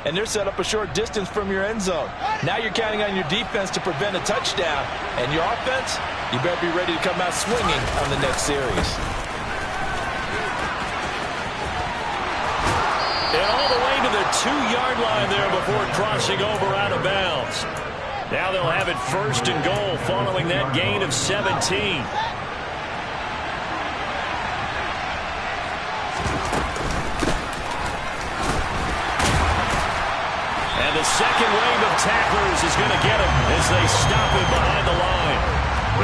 and they're set up a short distance from your end zone. Now you're counting on your defense to prevent a touchdown, and your offense, you better be ready to come out swinging on the next series. And all the way to the 2-yard line there before crossing over out of bounds. Now they'll have it first and goal following that gain of 17. And the second wave of tacklers is going to get him as they stop him behind the line.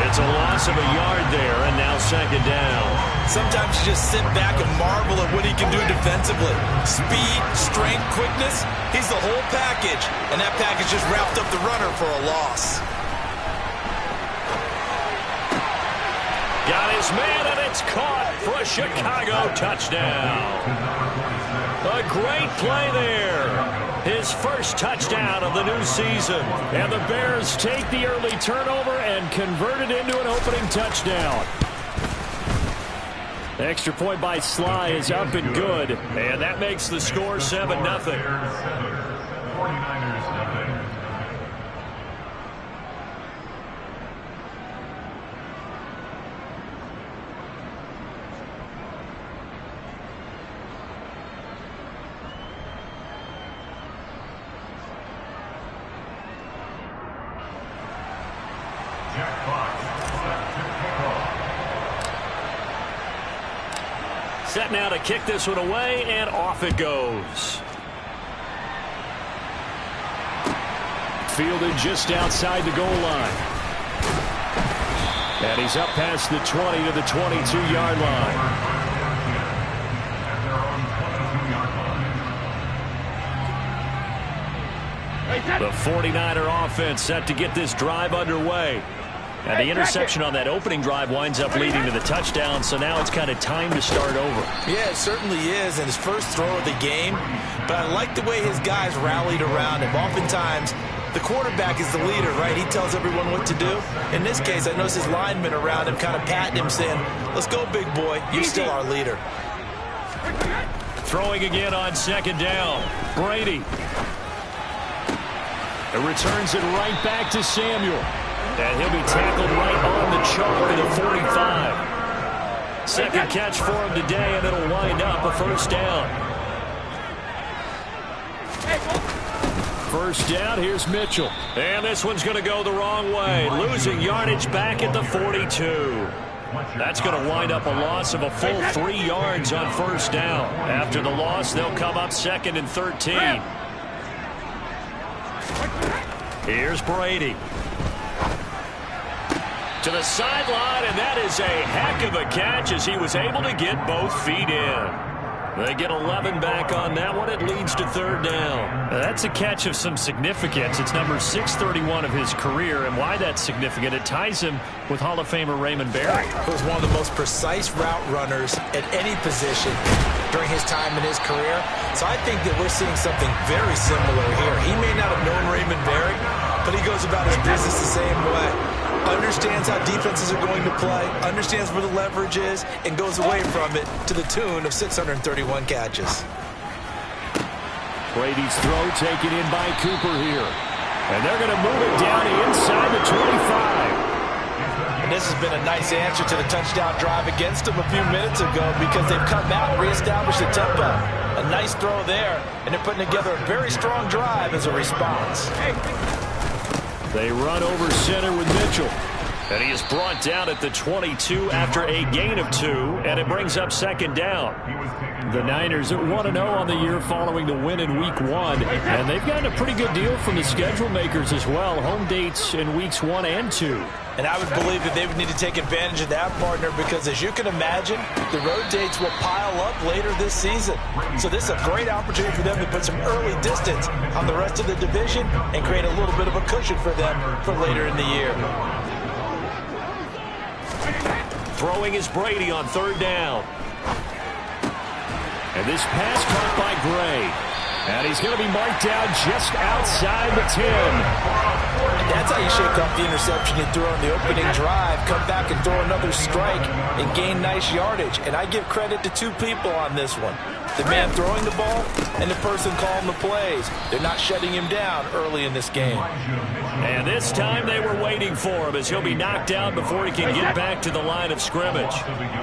It's a loss of a yard there, and now second down. Sometimes you just sit back and marvel at what he can do defensively. Speed, strength, quickness, he's the whole package. And that package just wrapped up the runner for a loss. Got his man, and it's caught for a Chicago touchdown. A great play there. His first touchdown of the new season. And the Bears take the early turnover and convert it into an opening touchdown. The extra point by Sly is up and good. And that makes the score 7-0. 49ers nothing. Set now to kick this one away, and off it goes. Fielded just outside the goal line. And he's up past the 20 to the 22-yard line. The 49er offense set to get this drive underway. And the interception on that opening drive winds up leading to the touchdown, so now it's kind of time to start over. Yeah, it certainly is, and his first throw of the game. But I like the way his guys rallied around him. Oftentimes, the quarterback is the leader, right? He tells everyone what to do. In this case, I noticed his linemen around him kind of patting him, saying, let's go, big boy. You're still our leader. Throwing again on second down. Brady. It returns it right back to Samuel. And he'll be tackled right on the chalk of the 45. Second catch for him today, and it'll wind up a first down. First down, here's Mitchell. And this one's going to go the wrong way. Losing yardage back at the 42. That's going to wind up a loss of a full 3 yards on first down. After the loss, they'll come up second and 13. Here's Brady. To the sideline, and that is a heck of a catch as he was able to get both feet in. They get 11 back on that one. It leads to third down. That's a catch of some significance. It's number 631 of his career, and why that's significant, it ties him with Hall of Famer Raymond Berry. He was one of the most precise route runners at any position during his time in his career. So I think that we're seeing something very similar here. He may not have known Raymond Berry, but he goes about his business the same way. Understands how defenses are going to play, understands where the leverage is, and goes away from it to the tune of 631 catches. Brady's throw taken in by Cooper here. And they're going to move it down inside the 25. And this has been a nice answer to the touchdown drive against them a few minutes ago because they've come out and reestablished the tempo. A nice throw there, and they're putting together a very strong drive as a response. They run over center with Mitchell. And he is brought down at the 22 after a gain of 2, and it brings up second down. The Niners at 1-0 on the year following the win in Week 1. And they've gotten a pretty good deal from the schedule makers as well. Home dates in Weeks 1 and 2. And I would believe that they would need to take advantage of that, partner, because as you can imagine, the road dates will pile up later this season. So this is a great opportunity for them to put some early distance on the rest of the division and create a little bit of a cushion for them for later in the year. Throwing is Brady on third down. And this pass caught by Gray. And he's going to be marked down just outside the 10. That's how you shake off the interception you threw on the opening drive, come back and throw another strike and gain nice yardage. And I give credit to two people on this one. The man throwing the ball and the person calling the plays. They're not shutting him down early in this game. And this time they were waiting for him as he'll be knocked down before he can get back to the line of scrimmage.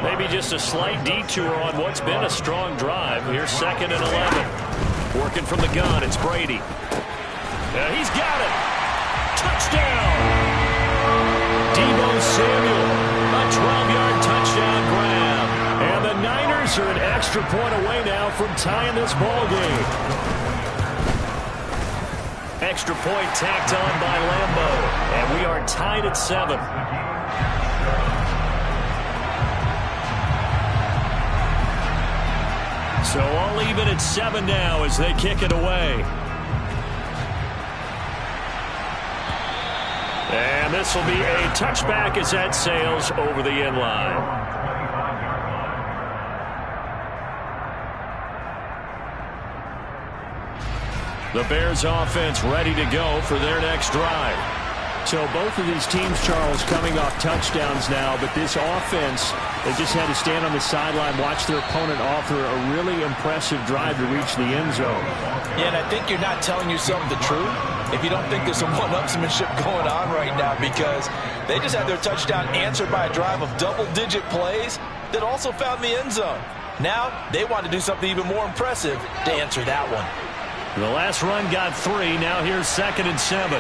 Maybe just a slight detour on what's been a strong drive. Here's 2nd and 11. Working from the gun, it's Brady. He's got it. Touchdown! Deebo Samuel, a 12-yard touchdown grab. And the Niners are an extra point away now from tying this ball game. Extra point tacked on by Lambo. And we are tied at 7. So all even at 7 now as they kick it away. And this will be a touchback as that sails over the end line. The Bears offense ready to go for their next drive. So both of these teams, Charles, coming off touchdowns now, but this offense, they just had to stand on the sideline, watch their opponent offer a really impressive drive to reach the end zone. Yeah, and I think you're not telling yourself the truth if you don't think there's some one-upsmanship going on right now, because they just had their touchdown answered by a drive of double-digit plays that also found the end zone. Now they want to do something even more impressive to answer that one. The last run got 3. Now here's 2nd and 7.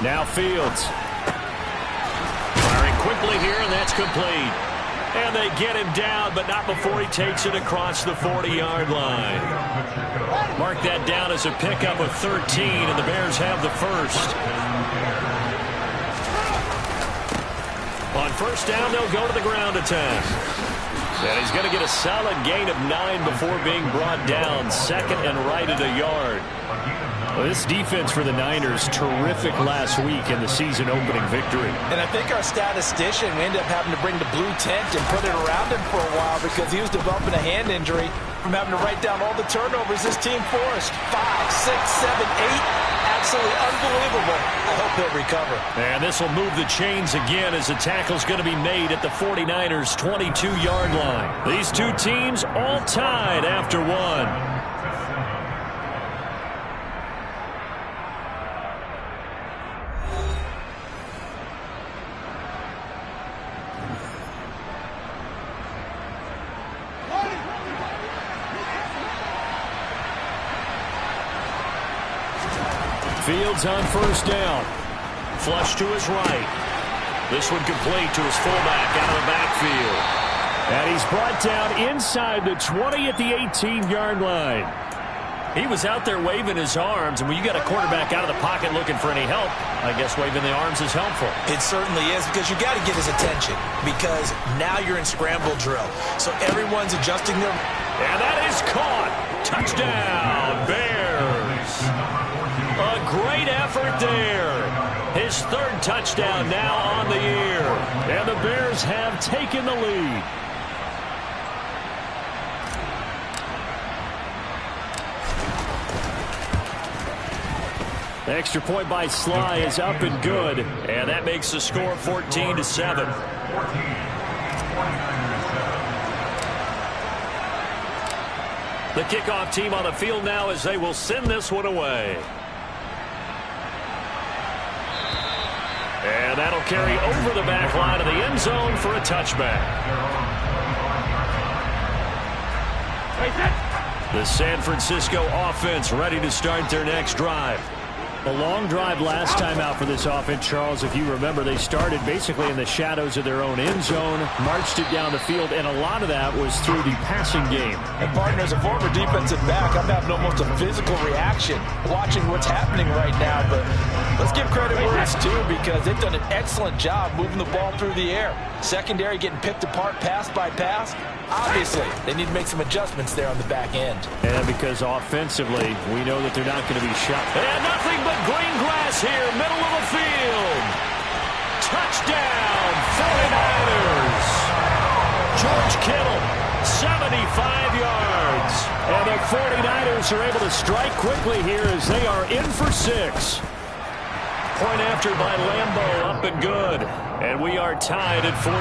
Now Fields. Firing quickly here, and that's complete. And they get him down, but not before he takes it across the 40-yard line. Mark that down as a pickup of 13, and the Bears have the first. On first down, they'll go to the ground attack. And he's going to get a solid gain of 9 before being brought down. 2nd and right at a yard. Well, this defense for the Niners, terrific last week in the season-opening victory. And I think our statistician, we ended up having to bring the blue tent and put it around him for a while because he was developing a hand injury from having to write down all the turnovers this team forced. 5, 6, 7, 8. Absolutely unbelievable. I hope he'll recover. And this will move the chains again as the tackle's going to be made at the 49ers' 22-yard line. These two teams all tied after 1. Fields on first down. Flush to his right. This one complete to his fullback out of the backfield. And he's brought down inside the 20 at the 18-yard line. He was out there waving his arms, and when you got a quarterback out of the pocket looking for any help, I guess waving the arms is helpful. It certainly is, because you got to get his attention, because now you're in scramble drill. So everyone's adjusting their... And that is caught. Touchdown, Bears. A great effort there. His 3rd touchdown now on the year. And the Bears have taken the lead. The extra point by Sly is up and good. And that makes the score 14-7. The kickoff team on the field now as they will send this one away. And that'll carry over the back line of the end zone for a touchback. The San Francisco offense ready to start their next drive. A long drive last time out for this offense, Charles. If you remember, they started basically in the shadows of their own end zone, marched it down the field, and a lot of that was through the passing game. And partner, as a former defensive back, I'm having almost a physical reaction watching what's happening right now. But let's give credit where it's due, because they've done an excellent job moving the ball through the air. Secondary getting picked apart pass by pass. Obviously, they need to make some adjustments there on the back end. And because offensively, we know that they're not going to be shot. And nothing but green grass here, middle of the field. Touchdown, 49ers. George Kittle 75 yards. And the 49ers are able to strike quickly here as they are in for 6. Point after by Lambeau, up and good. And we are tied at 14.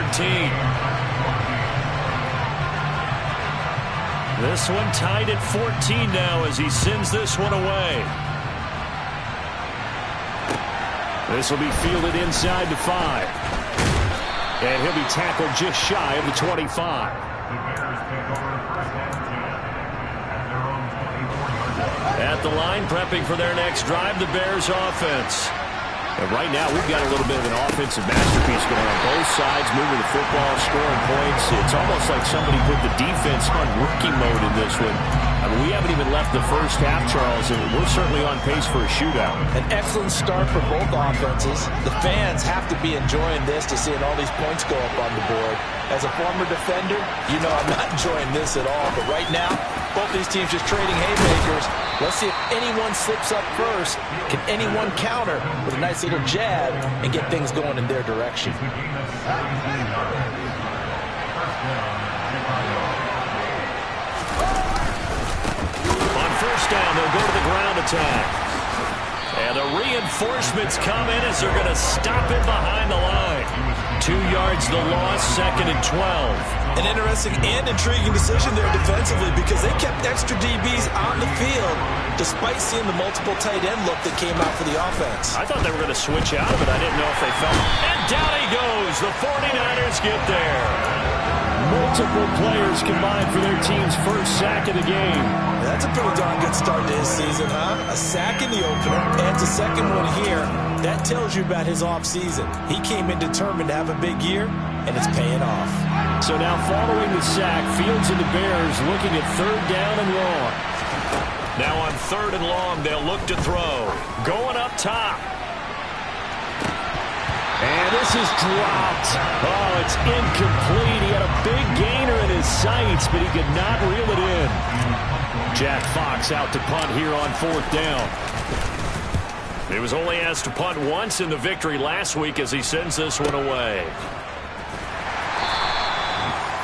This one tied at 14 now as he sends this one away. This will be fielded inside the 5. And he'll be tackled just shy of the 25. At the line, prepping for their next drive, the Bears offense. And right now, we've got a little bit of an offensive masterpiece going on both sides, moving the football, scoring points. It's almost like somebody put the defense on rookie mode in this one. I mean, we haven't even left the first half, Charles, and we're certainly on pace for a shootout. An excellent start for both offenses. The fans have to be enjoying this to seeing all these points go up on the board. As a former defender, you know I'm not enjoying this at all. But right now, both these teams just trading haymakers. Let's see if anyone slips up first. Can anyone counter with a nice little jab and get things going in their direction? On first down, they'll go to the ground attack. And the reinforcements come in as they're going to stop it behind the line. 2 yards the loss, 2nd and 12. An interesting and intriguing decision there defensively because they kept extra DBs on the field despite seeing the multiple tight end look that came out for the offense. I thought they were going to switch out of it. I didn't know if they felt it. And down he goes. The 49ers get there. Multiple players combined for their team's first sack of the game. That's a pretty darn good start to his season, huh? A sack in the opener, adds a second one here. That tells you about his offseason. He came in determined to have a big year, and it's paying off. So now following the sack, Fields and the Bears looking at 3rd down and long. Now on 3rd and long, they'll look to throw. Going up top. And this is dropped. Oh, it's incomplete. He had a big gainer in his sights, but he could not reel it in. Jack Fox out to punt here on 4th down. He was only asked to punt once in the victory last week as he sends this one away.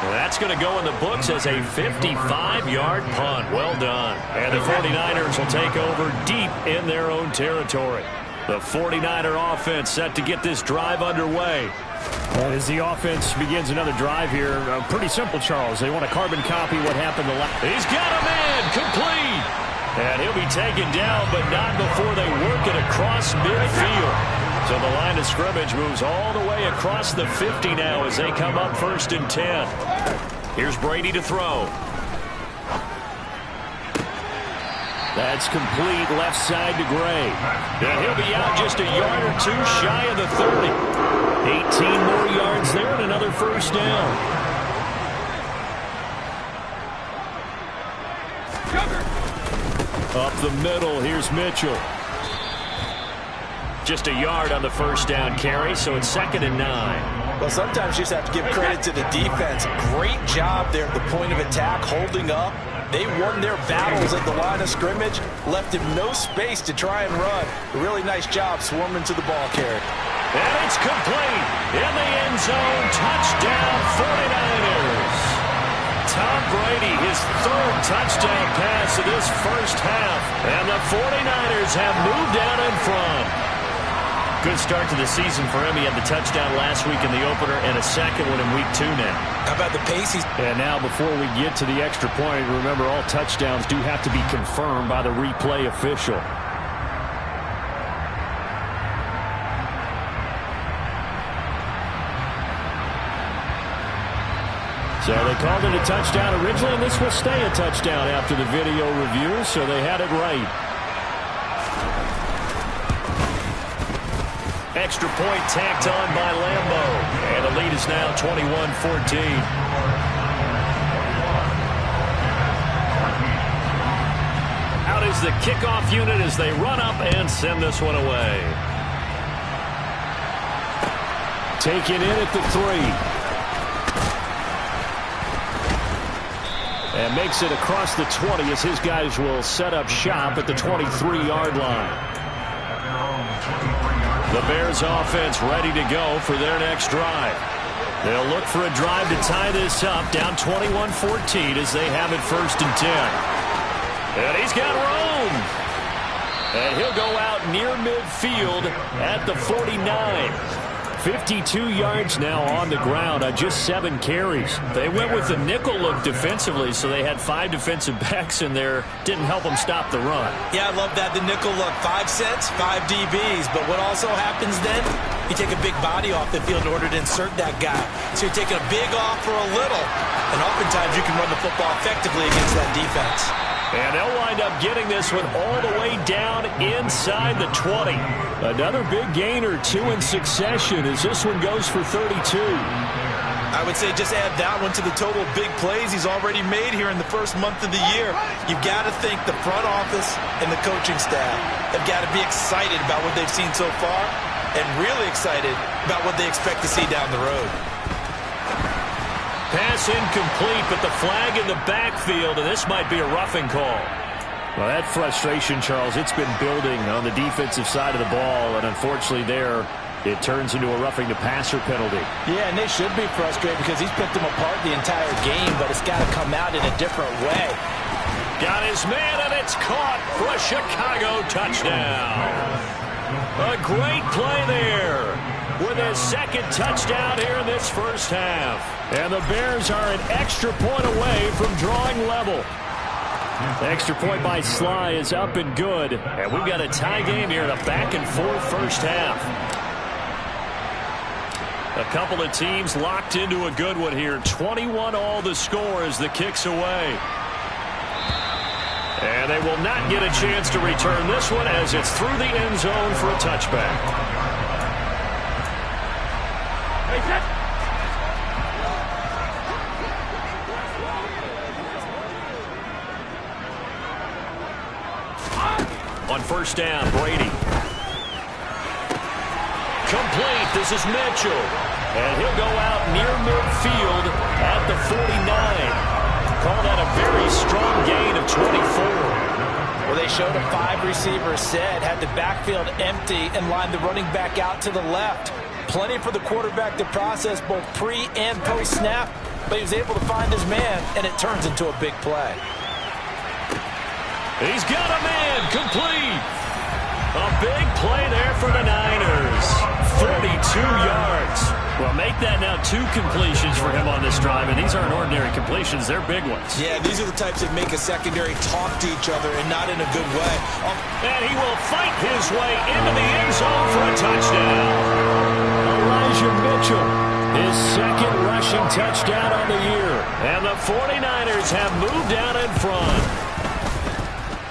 That's going to go in the books as a 55-yard punt. Well done. And the 49ers will take over deep in their own territory. The 49er offense set to get this drive underway. And as the offense begins another drive here, pretty simple, Charles. They want to carbon copy what happened the last. He's got a man, complete. And he'll be taken down, but not before they work it across midfield. So the line of scrimmage moves all the way across the 50 now as they come up 1st and 10. Here's Brady to throw. That's complete left side to Gray. And he'll be out just a yard or two shy of the 30. 18 more yards there and another 1st down. Up the middle, here's Mitchell. Just a yard on the 1st down carry, so it's 2nd and 9. Well, sometimes you just have to give credit to the defense. Great job there at the point of attack, holding up. They won their battles at the line of scrimmage, left him no space to try and run. A really nice job swarming to the ball carrier. And it's complete in the end zone. Touchdown, 49ers. Tom Brady, his 3rd touchdown pass of this first half. And the 49ers have moved down in front. Good start to the season for him. He had the touchdown last week in the opener and a second one in week 2 now. How about the pace? And now before we get to the extra point, remember all touchdowns do have to be confirmed by the replay official. So they called it a touchdown originally, and this will stay a touchdown after the video review, so they had it right. Extra point tacked on by Lambeau. And the lead is now 21-14. Out is the kickoff unit as they run up and send this one away. Taken in at the 3. And makes it across the 20 as his guys will set up shop at the 23-yard line. The Bears offense ready to go for their next drive. They'll look for a drive to tie this up, down 21-14 as they have it 1st and 10. And he's got room. And he'll go out near midfield at the 49. 52 yards now on the ground on just 7 carries. They went with the nickel look defensively, so they had 5 defensive backs in there. Didn't help them stop the run. Yeah, I love that, the nickel look. 5 cents, 5 DBs. But what also happens then, you take a big body off the field in order to insert that guy. So you're taking a big off for a little. And oftentimes you can run the football effectively against that defense. And they'll wind up getting this one all the way down inside the 20. Another big gain or 2 in succession as this one goes for 32. I would say just add that one to the total big plays he's already made here in the first month of the year. You've got to think the front office and the coaching staff have got to be excited about what they've seen so far and really excited about what they expect to see down the road. Pass incomplete, but the flag in the backfield, and this might be a roughing call. Well, that frustration, Charles, it's been building on the defensive side of the ball, and unfortunately there, it turns into a roughing the passer penalty. Yeah, and they should be frustrated because he's picked them apart the entire game, but it's got to come out in a different way. Got his man, and it's caught for a Chicago touchdown. A great play there with his 2nd touchdown here in this first half. And the Bears are an extra point away from drawing level. The extra point by Sly is up and good. And we've got a tie game here in a back-and-forth first half. A couple of teams locked into a good one here. 21 all the score as the kick's away. And they will not get a chance to return this one as it's through the end zone for a touchback. On 1st down, Brady. Complete. This is Mitchell. And he'll go out near midfield at the 49. Call that a very strong gain of 24. Well, they showed a 5-receiver set, had the backfield empty, and lined the running back out to the left. Plenty for the quarterback to process both pre- and post-snap, but he was able to find his man, and it turns into a big play. He's got a man, complete. A big play there for the Niners. 42 yards. Well, make that now 2 completions for him on this drive, and these aren't ordinary completions. They're big ones. Yeah, these are the types that make a secondary talk to each other and not in a good way. And he will fight his way into the end zone for a touchdown. Elijah Mitchell, his 2nd rushing touchdown on the year. And the 49ers have moved out in front.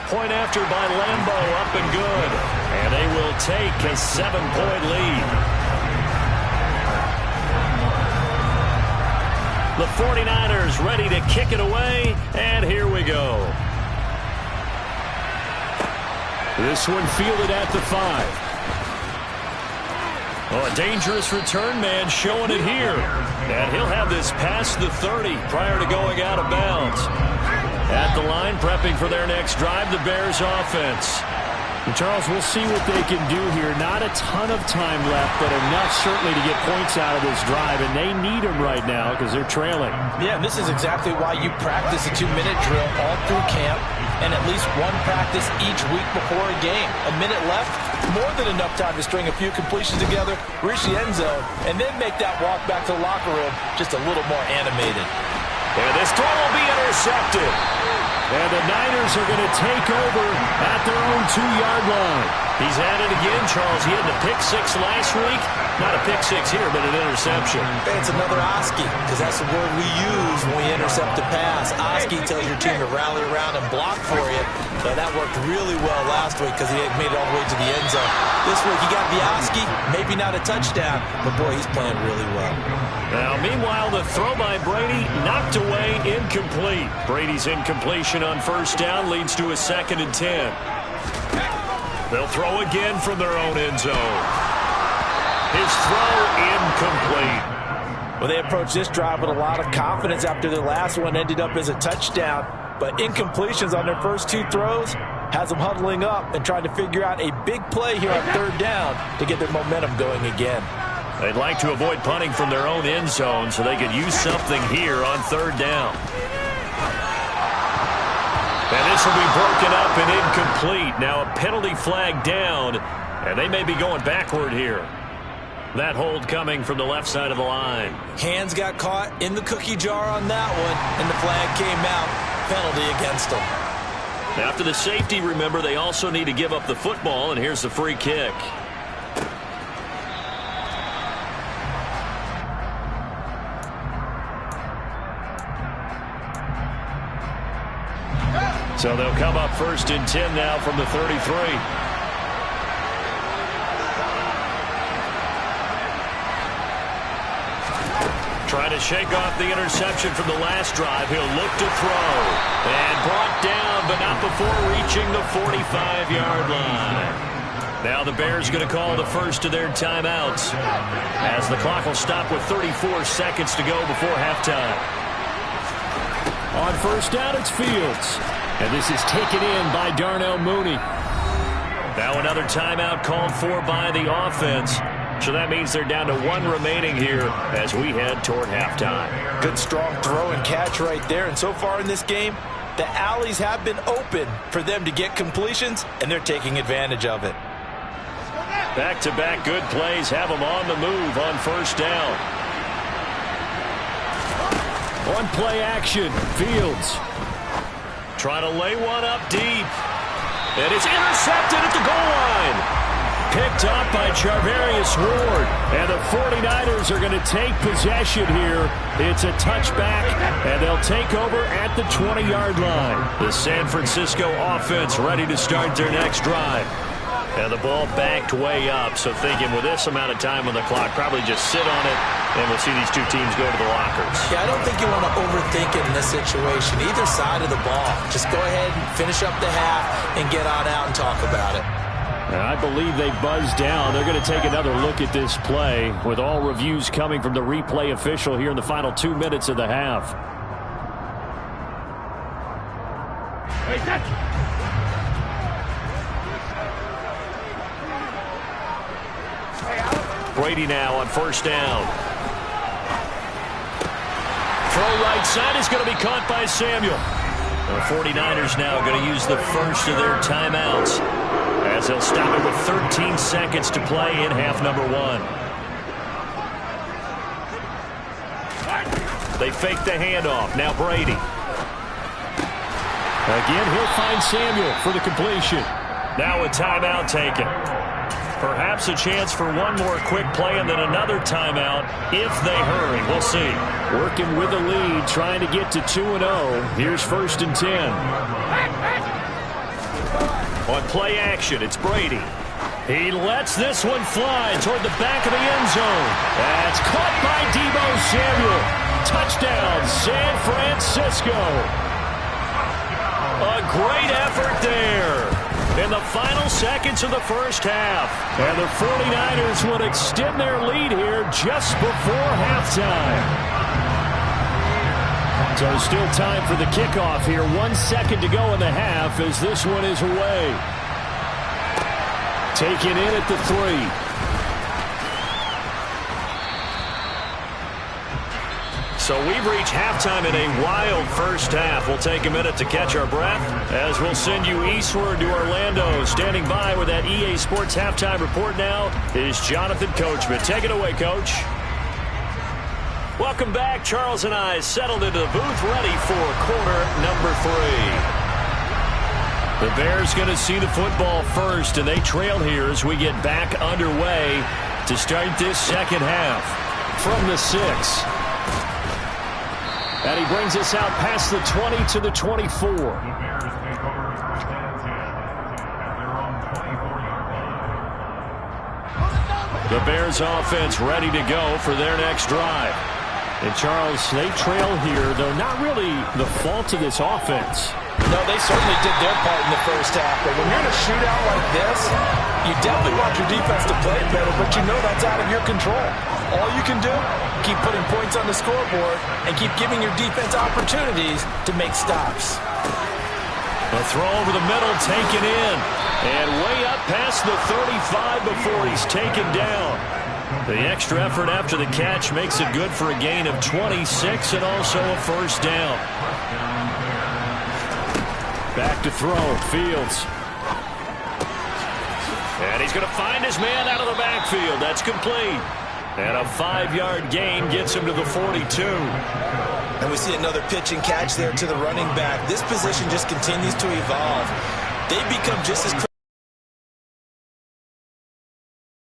Point after by Lambo, up and good. And they will take a 7-point lead. The 49ers ready to kick it away, and here we go. This one fielded at the 5. Oh, a dangerous return man showing it here. And he'll have this past the 30 prior to going out of bounds. At the line, prepping for their next drive, the Bears offense. And Charles, we'll see what they can do here. Not a ton of time left, but enough certainly to get points out of this drive, and they need them right now because they're trailing. Yeah, and this is exactly why you practice a 2-minute drill all through camp and at least one practice each week before a game. A minute left, more than enough time to string a few completions together, reach the end zone, and then make that walk back to the locker room just a little more animated. And this throw will be intercepted. And the Niners are going to take over at their own 2-yard line. He's at it again, Charles. He had the pick 6 last week. Not a pick 6 here, but an interception. It's another Oski, because that's the word we use when we intercept a pass. Oski tells your team to rally around and block for you. So that worked really well last week because he made it all the way to the end zone. This week he got the Oski, maybe not a touchdown, but boy, he's playing really well. Now, meanwhile, the throw by Brady knocked away, incomplete. Brady's incompletion on 1st down leads to a 2nd and 10. They'll throw again from their own end zone. His throw incomplete. Well, they approached this drive with a lot of confidence after their last one ended up as a touchdown. But incompletions on their first 2 throws has them huddling up and trying to figure out a big play here on 3rd down to get their momentum going again. They'd like to avoid punting from their own end zone so they could use something here on third down. And this will be broken up and incomplete. Now a penalty flag down, and they may be going backward here. That hold coming from the left side of the line. Hands got caught in the cookie jar on that one, and the flag came out. Penalty against them. After the safety, remember, they also need to give up the football, and here's the free kick. So they'll come up 1st and 10 now from the 33. Trying to shake off the interception from the last drive. He'll look to throw. And brought down, but not before reaching the 45-yard line. Now the Bears going to call the first of their timeouts, as the clock will stop with 34 seconds to go before halftime. On first down, it's Fields. And this is taken in by Darnell Mooney. Now another timeout called for by the offense. So that means they're down to 1 remaining here as we head toward halftime. Good strong throw and catch right there. And so far in this game, the alleys have been open for them to get completions, and they're taking advantage of it. Back-to-back good plays have them on the move on first down. On play action, Fields. Trying to lay one up deep. And it's intercepted at the goal line. Picked up by Charvarius Ward. And the 49ers are going to take possession here. It's a touchback, and they'll take over at the 20-yard line. The San Francisco offense ready to start their next drive. And the ball backed way up, so thinking with this amount of time on the clock, probably just sit on it, and we'll see these two teams go to the lockers. Yeah, I don't think you want to overthink it in this situation. Either side of the ball. Just go ahead and finish up the half and get on out and talk about it. And I believe they buzzed down. They're going to take another look at this play, with all reviews coming from the replay official here in the final 2 minutes of the half. Brady now on first down. Throw right side is going to be caught by Samuel. The 49ers now going to use the first of their timeouts, as they'll stop it with 13 seconds to play in half number 1. They fake the handoff. Now Brady. Again, he'll find Samuel for the completion. Now a timeout taken. Perhaps a chance for one more quick play and then another timeout if they hurry. We'll see. Working with a lead, trying to get to 2-0. Here's 1st and 10. On play action, it's Brady. He lets this one fly toward the back of the end zone. That's caught by Deebo Samuel. Touchdown, San Francisco. A great effort there in the final seconds of the first half. And the 49ers would extend their lead here just before halftime. So still time for the kickoff here. 1 second to go in the half as this one is away. Taken in at the 3. So we've reached halftime in a wild first half. We'll take a minute to catch our breath as we'll send you eastward to Orlando. Standing by with that EA Sports halftime report now is Jonathan Coachman. Take it away, Coach. Welcome back. Charles and I settled into the booth ready for quarter number 3. The Bears going to see the football first, and they trail here as we get back underway to start this second half. From the 6. And he brings us out past the 20 to the 24. The Bears offense ready to go for their next drive. And Charles, they trail here, though not really the fault of this offense. No, they certainly did their part in the first half. But when you're in a shootout like this, you definitely want your defense to play better, but you know that's out of your control. All you can do, keep putting points on the scoreboard and keep giving your defense opportunities to make stops. A throw over the middle taken in. And way up past the 35 before he's taken down. The extra effort after the catch makes it good for a gain of 26 and also a first down. Back to throw, Fields. And he's going to find his man out of the backfield. That's complete. And a 5-yard gain gets him to the 42. And we see another pitch and catch there to the running back. This position just continues to evolve. They become just as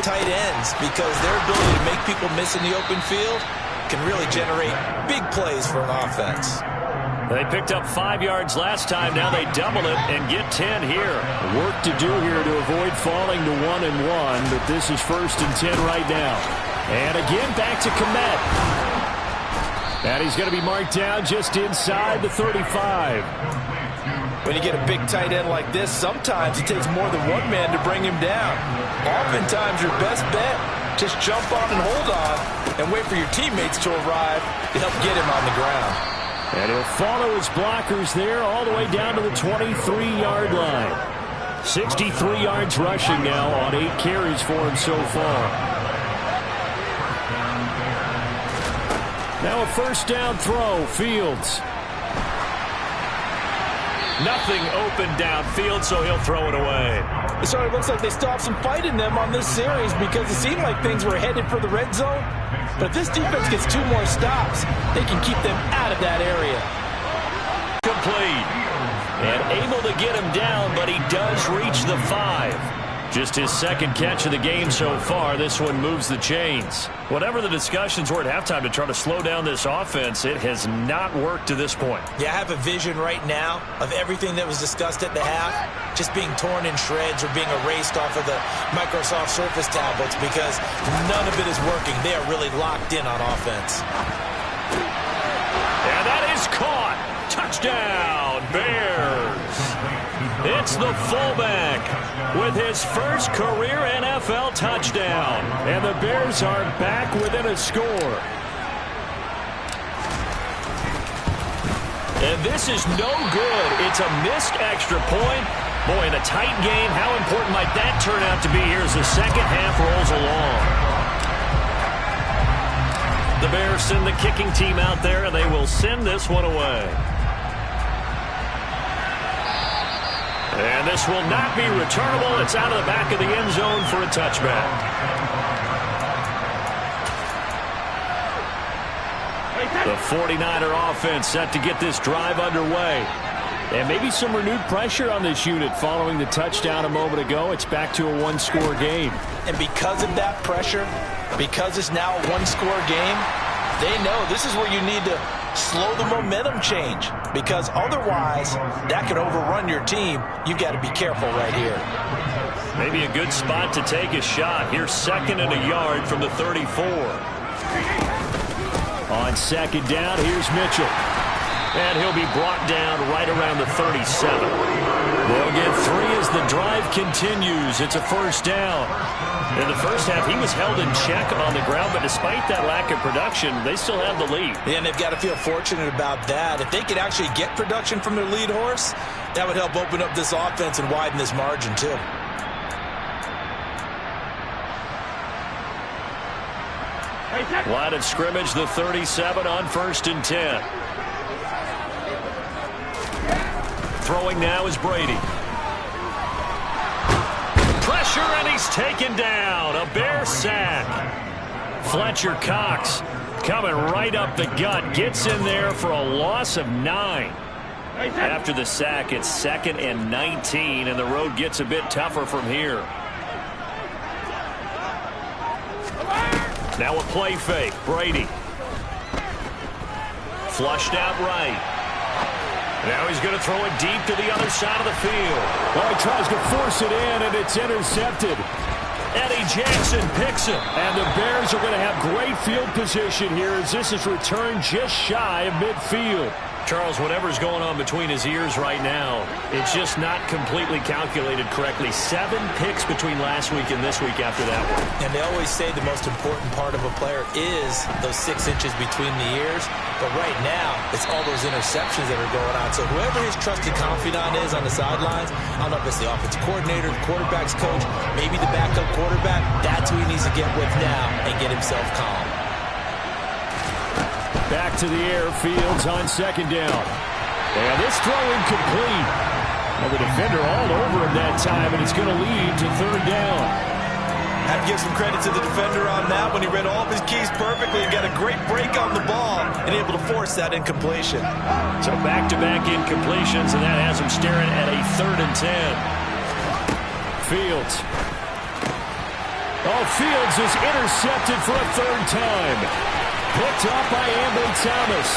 tight ends because their ability to make people miss in the open field can really generate big plays for an offense. They picked up 5 yards last time. Now they double it and get 10 here. Work to do here to avoid falling to 1-1, but this is 1st and 10 right now. And again, back to Kmet. And he's going to be marked down just inside the 35. When you get a big tight end like this, sometimes it takes more than one man to bring him down. Oftentimes, your best bet, just jump on and hold on and wait for your teammates to arrive to help get him on the ground. And he'll follow his blockers there all the way down to the 23-yard line. 63 yards rushing now on 8 carries for him so far. Now a first down throw, Fields. Nothing open downfield, so he'll throw it away. So it looks like they still have some fight in them on this series because it seemed like things were headed for the red zone. But if this defense gets 2 more stops, they can keep them out of that area. Complete. And able to get him down, but he does reach the 5. Just his second catch of the game so far. This one moves the chains. Whatever the discussions were at halftime to try to slow down this offense, it has not worked to this point. Yeah, I have a vision right now of everything that was discussed at the half just being torn in shreds or being erased off of the Microsoft Surface tablets because none of it is working. They are really locked in on offense. And that is caught. Touchdown, Bears. It's the fullback with his first career NFL touchdown. And the Bears are back within a score. And this is no good. It's a missed extra point. Boy, in a tight game, how important might that turn out to be here as the second half rolls along? The Bears send the kicking team out there, and they will send this one away. And this will not be returnable. It's out of the back of the end zone for a touchback. The 49er offense set to get this drive underway. And maybe some renewed pressure on this unit following the touchdown a moment ago. It's back to a 1-score game. And because of that pressure, because it's now a 1-score game, they know this is where you need to slow the momentum change because otherwise that could overrun your team. You've got to be careful right here. Maybe a good spot to take a shot. Here's 2nd and a yard from the 34. On 2nd down, here's Mitchell. And he'll be brought down right around the 37. They'll get 3 as the drive continues. It's a first down. In the first half, he was held in check on the ground, but despite that lack of production, they still have the lead. Yeah, and they've got to feel fortunate about that. If they could actually get production from their lead horse, that would help open up this offense and widen this margin, too. Line of scrimmage, the 37 on 1st and 10. Throwing now is Brady. Pressure, and he's taken down. A Bear sack. Fletcher Cox coming right up the gut. Gets in there for a loss of 9. After the sack, it's 2nd and 19, and the road gets a bit tougher from here. Now a play fake. Brady. Flushed out right. Now he's going to throw it deep to the other side of the field. Well, he tries to force it in, and it's intercepted. Eddie Jackson picks it. And the Bears are going to have great field position here as this is returned just shy of midfield. Charles, whatever's going on between his ears right now, it's just not completely calculated correctly. 7 picks between last week and this week after that one. And they always say the most important part of a player is those 6 inches between the ears. But right now, it's all those interceptions that are going on. So whoever his trusted confidant is on the sidelines, I don't know if it's the offensive coordinator, the quarterback's coach, maybe the backup quarterback, that's who he needs to get with now and get himself calm. Back to the air, Fields on second down. And this throw incomplete. Well, the defender all over him that time, and it's going to lead to third down. Have to give some credit to the defender on that when he read all of his keys perfectly and got a great break on the ball and able to force that incompletion. So back-to-back incompletions, and that has him staring at a 3rd and 10. Fields. Oh, Fields is intercepted for a 3rd time. Picked up by Ambry Thomas.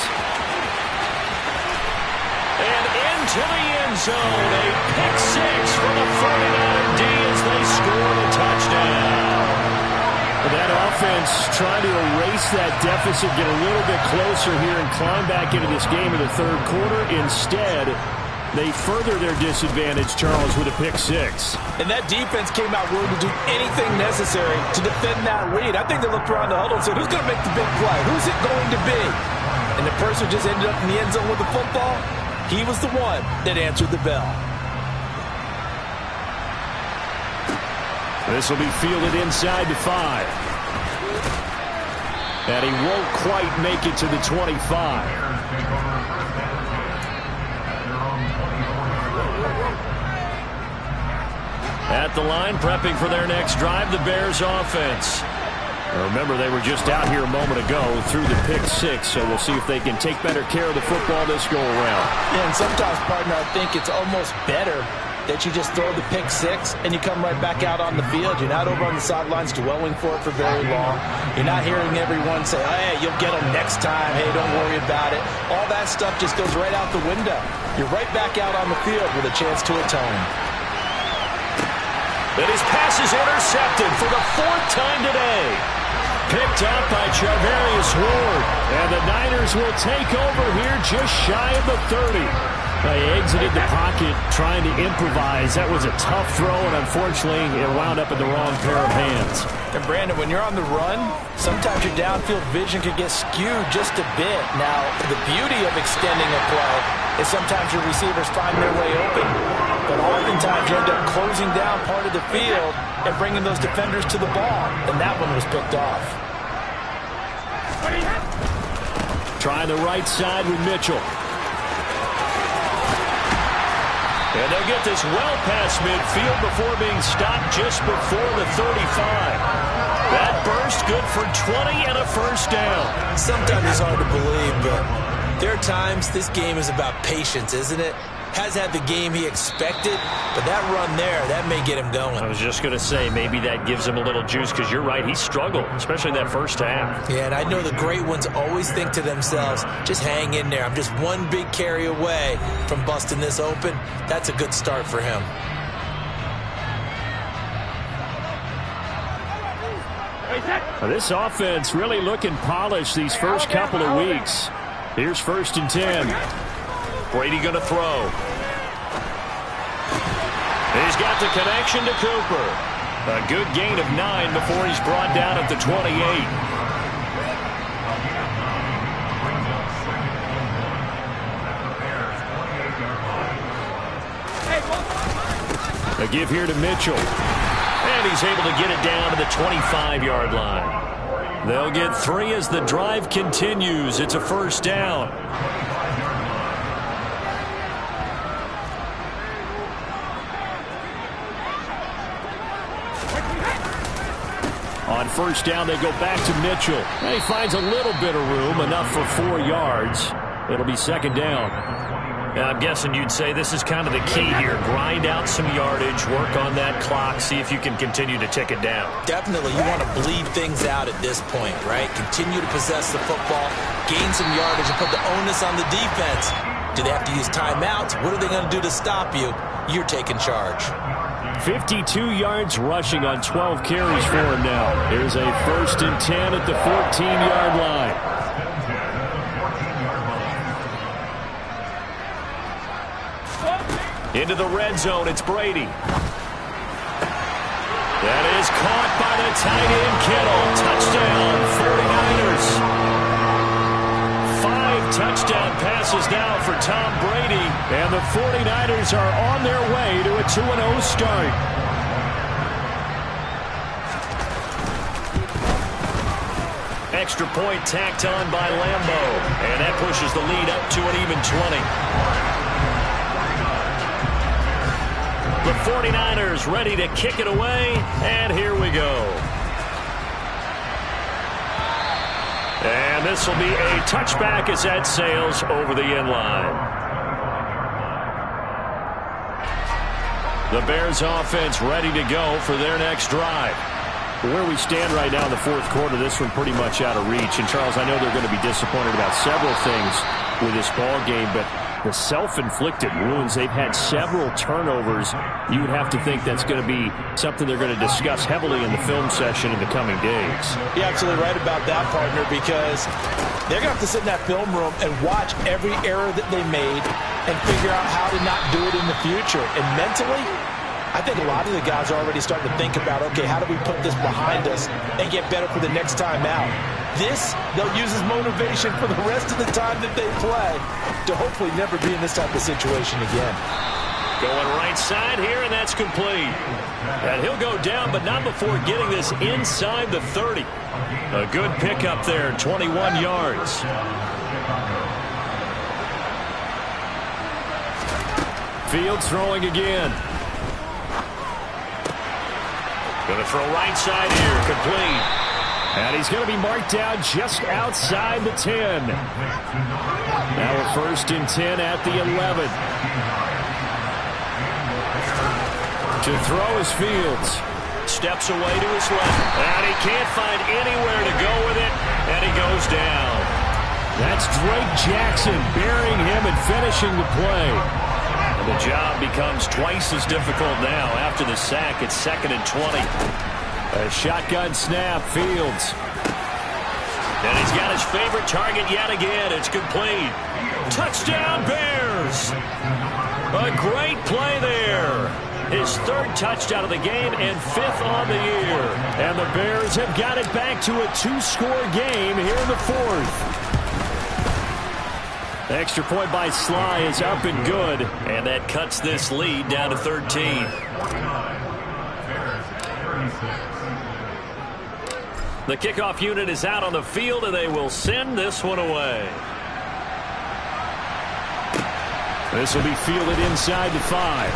And into the end zone. A pick 6 for the 49er D as they score the touchdown. That offense trying to erase that deficit, get a little bit closer here and climb back into this game in the 3rd quarter. Instead, they further their disadvantage, Charles, with a pick 6. And that defense came out willing to do anything necessary to defend that lead. I think they looked around the huddle and said, who's going to make the big play? Who's it going to be? And the person who just ended up in the end zone with the football, he was the one that answered the bell. This will be fielded inside the 5. And he won't quite make it to the 25. At the line, prepping for their next drive, the Bears offense. Now remember, they were just out here a moment ago through the pick 6, so we'll see if they can take better care of the football this go-around. Yeah, and sometimes, partner, I think it's almost better that you just throw the pick 6 and you come right back out on the field. You're not over on the sidelines dwelling for it for very long. You're not hearing everyone say, hey, you'll get them next time. Hey, don't worry about it. All that stuff just goes right out the window. You're right back out on the field with a chance to atone. And his pass is intercepted for the 4th time today. Picked up by Charvarius Ward. And the Niners will take over here just shy of the 30. They exited the pocket trying to improvise. That was a tough throw, and unfortunately, it wound up in the wrong pair of hands. And Brandon, when you're on the run, sometimes your downfield vision can get skewed just a bit. Now, the beauty of extending a play is sometimes your receivers find their way open, but oftentimes you end up closing down part of the field and bringing those defenders to the ball, and that one was picked off. Trying the right side with Mitchell. And they'll get this well past midfield before being stopped just before the 35. That burst good for 20 and a 1st down. Sometimes it's hard to believe, but there are times this game is about patience, isn't it? Has had the game he expected, but that run there, that may get him going. I was just going to say, maybe that gives him a little juice, because you're right, he struggled, especially that 1st half. Yeah, and I know the great ones always think to themselves, just hang in there. I'm just one big carry away from busting this open. That's a good start for him. This offense really looking polished these first couple of weeks. Here's 1st and 10. Brady going to throw. He's got the connection to Cooper. A good gain of 9 before he's brought down at the 28. A give here to Mitchell. And he's able to get it down to the 25-yard line. They'll get 3 as the drive continues. It's a 1st down. On 1st down, they go back to Mitchell. And he finds a little bit of room, enough for 4 yards. It'll be 2nd down. Now, I'm guessing you'd say this is kind of the key here. Grind out some yardage, work on that clock, see if you can continue to tick it down. Definitely, you want to bleed things out at this point, right? Continue to possess the football, gain some yardage, and put the onus on the defense. Do they have to use timeouts? What are they going to do to stop you? You're taking charge. 52 yards rushing on 12 carries for him now. Here's a 1st and 10 at the 14-yard line. Into the red zone, it's Brady. That is caught by the tight end, Kittle. Touchdown, 49ers. 5 touchdown passes now for Tom Brady. And the 49ers are on their way to a 2-0 start. Extra point tacked on by Lambo. And that pushes the lead up to an even 20. The 49ers ready to kick it away, and here we go. And this will be a touchback as that sails over the end line. The Bears offense ready to go for their next drive. Where we stand right now in the fourth quarter, this one pretty much out of reach. And, Charles, I know they're going to be disappointed about several things with this ball game, but the self-inflicted wounds, they've had several turnovers. You would have to think that's going to be something they're going to discuss heavily in the film session in the coming days. You're absolutely right about that, partner, because they're going to have to sit in that film room and watch every error that they made and figure out how to not do it in the future. And mentally, I think a lot of the guys are already starting to think about, okay, how do we put this behind us and get better for the next time out? This, they'll use as motivation for the rest of the time that they play to hopefully never be in this type of situation again. Going right side here, and that's complete. And he'll go down, but not before getting this inside the 30. A good pickup there, 21 yards. Fields throwing again. Going to throw right side here, complete. And he's going to be marked down just outside the 10. Now a 1st and 10 at the 11. To throw is Fields. Steps away to his left. And he can't find anywhere to go with it. And he goes down. That's Drake Jackson burying him and finishing the play. And the job becomes twice as difficult now after the sack. It's 2nd and 20. A shotgun snap, Fields. And he's got his favorite target yet again. It's complete. Touchdown, Bears! A great play there. His 3rd touchdown of the game and 5th on the year. And the Bears have got it back to a 2-score game here in the 4th. Extra point by Sly is up and good. And that cuts this lead down to 13. The kickoff unit is out on the field, and they will send this one away. This will be fielded inside the 5.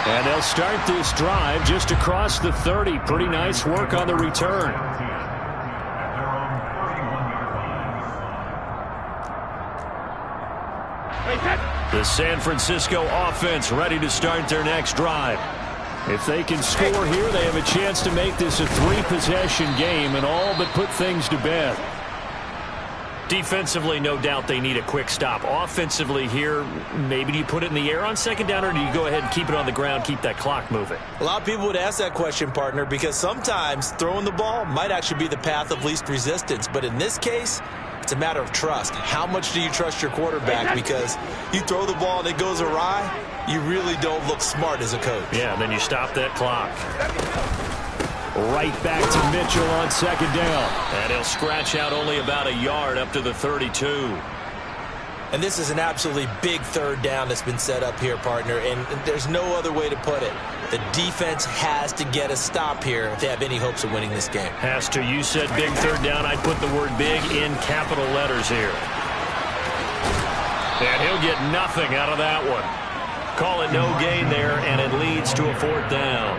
And they'll start this drive just across the 30. Pretty nice work on the return. The San Francisco offense ready to start their next drive. If they can score here, they have a chance to make this a 3-possession game and all but put things to bed. Defensively, no doubt they need a quick stop. Offensively here, maybe do you put it in the air on 2nd down, or do you go ahead and keep it on the ground, keep that clock moving? A lot of people would ask that question, partner, because sometimes throwing the ball might actually be the path of least resistance. But in this case, it's a matter of trust. How much do you trust your quarterback? Because you throw the ball and it goes awry, you really don't look smart as a coach. Yeah, then you stop that clock. Right back to Mitchell on 2nd down. And he'll scratch out only about a yard up to the 32. And this is an absolutely big 3rd down that's been set up here, partner, and there's no other way to put it. The defense has to get a stop here if they have any hopes of winning this game. Has to. You said big 3rd down. I'd put the word big in capital letters here. And he'll get nothing out of that one. Call it no gain there, and it leads to a 4th down.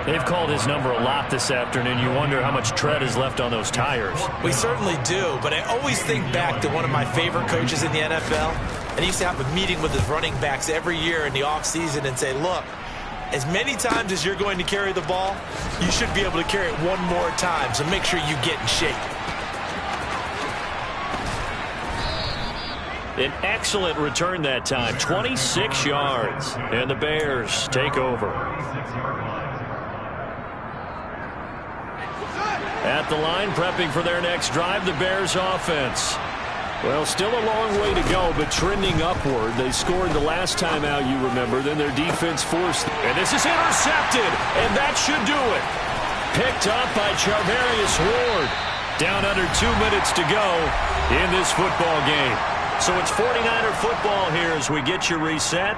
They've called his number a lot this afternoon. You wonder how much tread is left on those tires. We certainly do, but I always think back to one of my favorite coaches in the NFL. And he used to have a meeting with his running backs every year in the offseason and say, look, as many times as you're going to carry the ball, you should be able to carry it one more time, so make sure you get in shape. An excellent return that time, 26 yards. And the Bears take over. At the line, prepping for their next drive, the Bears offense. Well, still a long way to go, but trending upward. They scored the last time out, you remember. Then their defense forced. And this is intercepted, and that should do it. Picked up by Charvarius Ward. Down under 2 minutes to go in this football game. So it's 49er football here as we get you reset.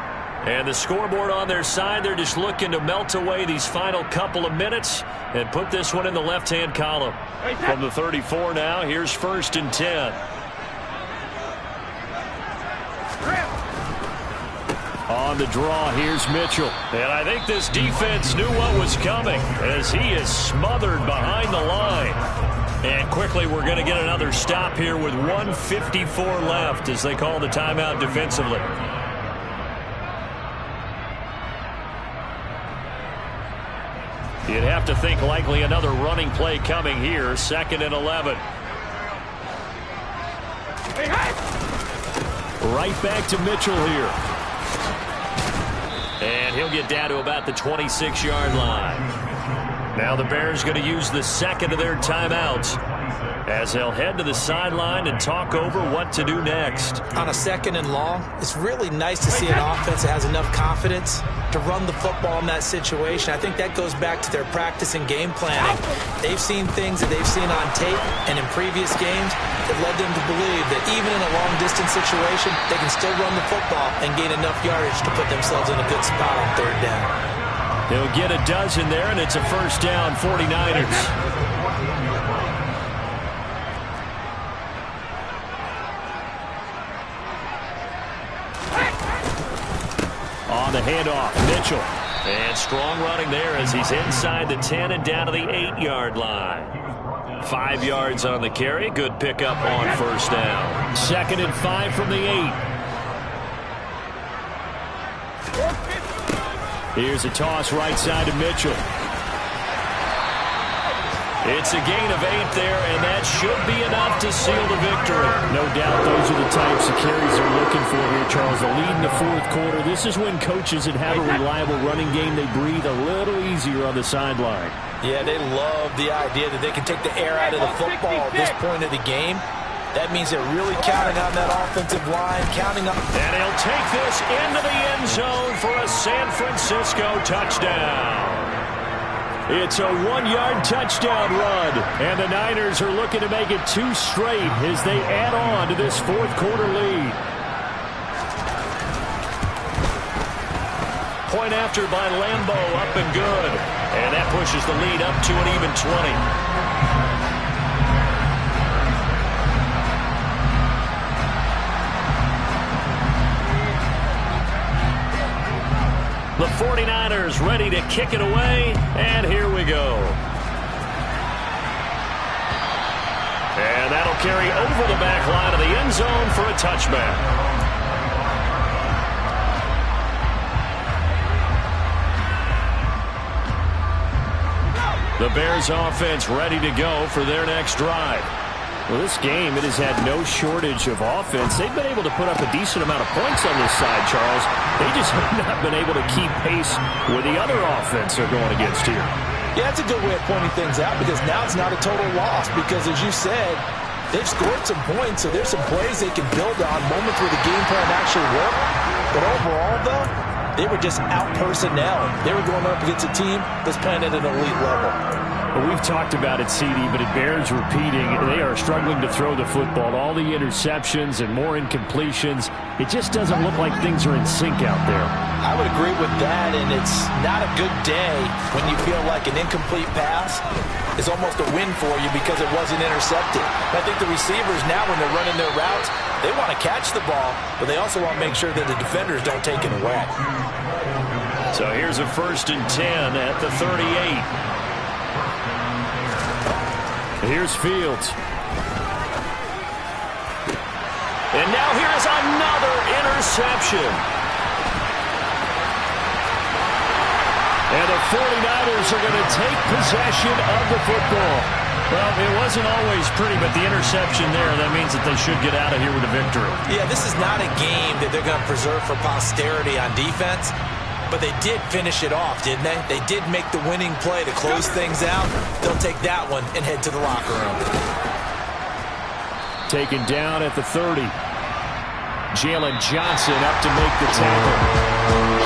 And the scoreboard on their side, they're just looking to melt away these final couple of minutes and put this one in the left-hand column. From the 34 now, here's 1st and 10. On the draw, here's Mitchell. And I think this defense knew what was coming as he is smothered behind the line. And quickly we're going to get another stop here with 1:54 left as they call the timeout defensively. You'd have to think likely another running play coming here. 2nd and 11. Right back to Mitchell here. And he'll get down to about the 26-yard line. Now the Bears going to use the 2nd of their timeouts as they'll head to the sideline and talk over what to do next. On a 2nd and long, it's really nice to see an offense that has enough confidence to run the football in that situation. I think that goes back to their practice and game planning. They've seen things that they've seen on tape and in previous games that led them to believe that even in a long-distance situation, they can still run the football and gain enough yardage to put themselves in a good spot on 3rd down. They'll get a dozen there, and it's a 1st down, 49ers. On the handoff, Mitchell. And strong running there as he's inside the 10 and down to the 8-yard line. 5 yards on the carry. Good pickup on 1st down. 2nd and 5 from the 8. Here's a toss right side to Mitchell. It's a gain of 8 there, and that should be enough to seal the victory. No doubt those are the types of carries they're looking for here, Charles. The lead in the 4th quarter. This is when coaches that have a reliable running game, they breathe a little easier on the sideline. Yeah, they love the idea that they can take the air out of the football at this point of the game. That means they're really counting on that offensive line, counting on... And he'll take this into the end zone for a San Francisco touchdown. It's a 1-yard touchdown run, and the Niners are looking to make it 2 straight as they add on to this 4th quarter lead. Point after by Lambo, up and good. And that pushes the lead up to an even 20. The 49ers ready to kick it away, and here we go. And that'll carry over the back line of the end zone for a touchback. The Bears offense ready to go for their next drive. Well, this game, it has had no shortage of offense. They've been able to put up a decent amount of points on this side, Charles. They just have not been able to keep pace with the other offense they're going against here. Yeah, that's a good way of pointing things out because now it's not a total loss because, as you said, they've scored some points, so there's some plays they can build on, moments where the game plan actually worked. But overall, though, they were just out-personnel. They were going up against a team that's playing at an elite level. Well, we've talked about it, CD, but it bears repeating. They are struggling to throw the football. All the interceptions and more incompletions. It just doesn't look like things are in sync out there. I would agree with that, and it's not a good day when you feel like an incomplete pass is almost a win for you because it wasn't intercepted. I think the receivers now, when they're running their routes, they want to catch the ball, but they also want to make sure that the defenders don't take it away. So here's a 1st and 10 at the 38. Here's Fields. And now here's another interception. And the 49ers are going to take possession of the football. Well, it wasn't always pretty, but the interception there, that means that they should get out of here with a victory. Yeah, this is not a game that they're going to preserve for posterity on defense. But they did finish it off, didn't they? They did make the winning play to close things out. They'll take that one and head to the locker room. taken down at the 30. Jalen Johnson up to make the tackle.